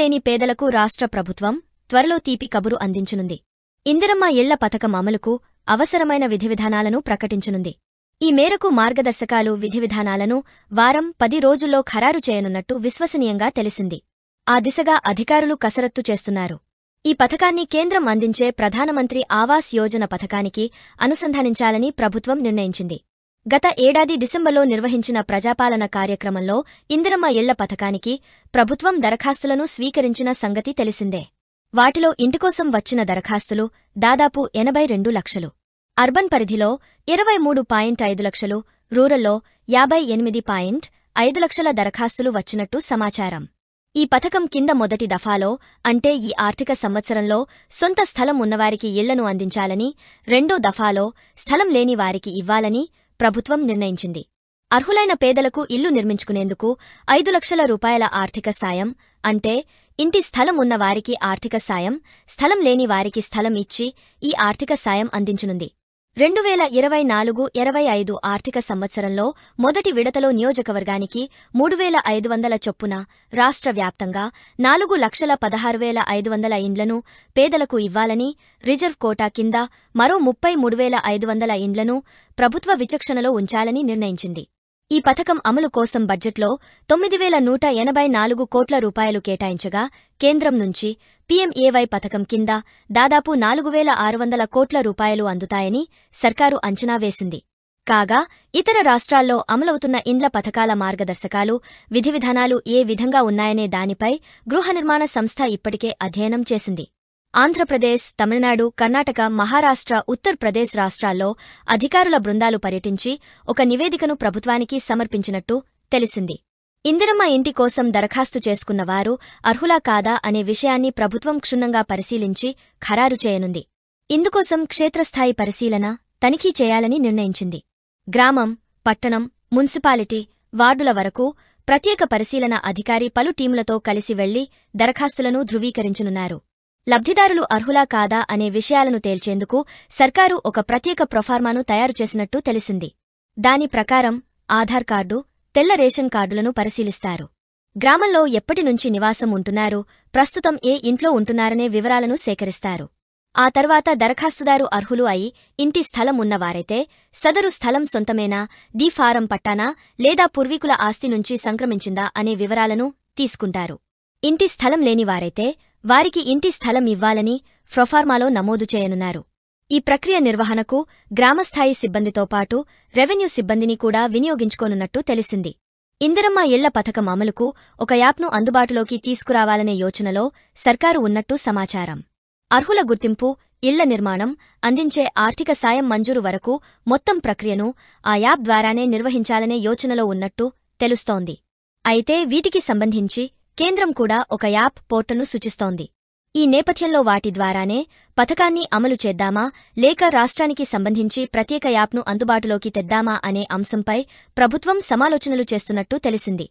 లేని పేదలకు రాష్ట్ర ప్రభుత్వం త్వరలో తీపి కబురు అందించనుంది. ఇందిరమ్మ ఇళ్ల పథకం అమలుకు అవసరమైన విధివిధానాలను ప్రకటించనుంది. ఈ మేరకు మార్గదర్శకాలు విధివిధానాలను వారం 10 రోజుల్లో ఖరారు చేయనున్నట్టు విశ్వసనీయంగా తెలిసింది. ఆ దిశగా అధికారులు కసరత్తు చేస్తున్నారు. ఈ పథకాన్ని కేంద్రం అందించే ప్రధానమంత్రి ఆవాస్ యోజన పథకానికి అనుసంధానించాలని ప్రభుత్వం నిర్ణయించింది. గత ఏడాది డిసెంబర్లో నిర్వహించిన ప్రజాపాలన కార్యక్రమంలో ఇందిరమ్మ ఇళ్ల పథకానికి ప్రభుత్వం దరఖాస్తులను స్వీకరించిన సంగతి తెలిసిందే. వాటిలో ఇంటికోసం వచ్చిన దరఖాస్తులు దాదాపు 82 లక్షలు. అర్బన్ పరిధిలో 23.5 లక్షలు, రూరల్లో 58.5 లక్షల దరఖాస్తులు వచ్చినట్టు సమాచారం. ఈ పథకం కింద మొదటి దఫాలో అంటే ఈ ఆర్థిక సంవత్సరంలో సొంత స్థలం ఉన్నవారికి ఇళ్లను అందించాలని, రెండో దఫాలో స్థలం లేని వారికి ఇవ్వాలని ప్రభుత్వం నిర్ణయించింది. అర్హులైన పేదలకు ఇల్లు నిర్మించుకునేందుకు 5 లక్షల రూపాయల ఆర్థిక సాయం, అంటే ఇంటి స్థలం ఉన్న వారికి ఆర్థిక సాయం, స్థలం లేని వారికి స్థలం ఇచ్చి ఈ ఆర్థిక సాయం అందించనుంది. 2024-25 ఆర్థిక సంవత్సరంలో మొదటి విడతలో నియోజకవర్గానికి 3,500 చొప్పున రాష్ట్ర వ్యాప్తంగా 4,16,500 ఇండ్లను పేదలకు ఇవ్వాలని, రిజర్వ్ కోటా కింద మరో 33,500 ఇండ్లను ప్రభుత్వ విచక్షణలో ఉంచాలని నిర్ణయించింది. ఈ పథకం అమలు కోసం బడ్జెట్లో 9,184 కోట్ల రూపాయలు కేటాయించగా, కేంద్రం నుంచి పీఎంఏవై పథకం కింద దాదాపు 4,600 కోట్ల రూపాయలు అందుతాయని సర్కారు అంచనా వేసింది. కాగా ఇతర రాష్ట్రాల్లో అమలవుతున్న ఇండ్ల పథకాల మార్గదర్శకాలు, విధివిధానాలు ఏ విధంగా ఉన్నాయనే దానిపై గృహ నిర్మాణ సంస్థ ఇప్పటికే అధ్యయనం చేసింది. ఆంధ్రప్రదేశ్, తమిళనాడు, కర్ణాటక, మహారాష్ట్ర, ఉత్తరప్రదేశ్ రాష్ట్రాల్లో అధికారుల బృందాలు పర్యటించి ఒక నివేదికను ప్రభుత్వానికి సమర్పించినట్టు తెలిసింది. ఇందిరమ్మ ఇంటి కోసం దరఖాస్తు చేసుకున్నవారు అర్హులా కాదా అనే విషయాన్ని ప్రభుత్వం క్షుణ్ణంగా పరిశీలించి ఖరారు చేయనుంది. ఇందుకోసం క్షేత్రస్థాయి పరిశీలన, తనిఖీ చేయాలని నిర్ణయించింది. గ్రామం, పట్టణం, మున్సిపాలిటీ, వార్డుల వరకు ప్రత్యేక పరిశీలన అధికారి పలు టీములతో కలిసి వెళ్లి దరఖాస్తులను ధృవీకరించనున్నారు. లబ్ధిదారులు అర్హులా కాదా అనే విషయాలను తేల్చేందుకు సర్కారు ఒక ప్రత్యేక ప్రొఫార్మాను తయారు చేసినట్టు తెలిసింది. దాని ప్రకారం ఆధార్ కార్డు, తెల్ల రేషన్ కార్డులను పరిశీలిస్తారు. గ్రామంలో ఎప్పటినుంచి నివాసం ఉంటున్నారు, ప్రస్తుతం ఏ ఇంట్లో ఉంటున్నారనే వివరాలను సేకరిస్తారు. ఆ తర్వాత దరఖాస్తుదారు అర్హులు అయి ఇంటి స్థలం ఉన్నవారైతే సదరు స్థలం సొంతమేనా, డి ఫారం పట్టానా లేదా పూర్వీకుల ఆస్తి నుంచి సంక్రమించిందా అనే వివరాలను తీసుకుంటారు. ఇంటి స్థలం లేనివారైతే వారికి ఇంటి స్థలం ఇవ్వాలని ప్రొఫార్మాలో నమోదు చేయనున్నారు. ఈ ప్రక్రియ నిర్వహణకు గ్రామస్థాయి సిబ్బందితో పాటు రెవెన్యూ సిబ్బందిని కూడా వినియోగించుకోనున్నట్టు తెలిసింది. ఇందిరమ్మ ఇళ్ల పథకం అమలుకు ఒక యాప్ను అందుబాటులోకి తీసుకురావాలనే యోచనలో సర్కారు ఉన్నట్టు సమాచారం. అర్హుల గుర్తింపు, ఇళ్ల నిర్మాణం, అందించే ఆర్థిక సాయం మంజూరు వరకు మొత్తం ప్రక్రియను ఆ యాప్ ద్వారానే నిర్వహించాలనే యోచనలో ఉన్నట్టు తెలుస్తోంది. అయితే వీటికి సంబంధించి కేంద్రం కూడా ఒక యాప్ పోర్టల్ను సూచిస్తోంది. ఈ నేపథ్యంలో వాటి ద్వారానే పథకాన్ని అమలు చేద్దామా లేక రాష్ట్రానికి సంబంధించి ప్రత్యేక యాప్ను అందుబాటులోకి తెద్దామా అనే అంశంపై ప్రభుత్వం సమాలోచనలు చేస్తున్నట్టు తెలిసింది.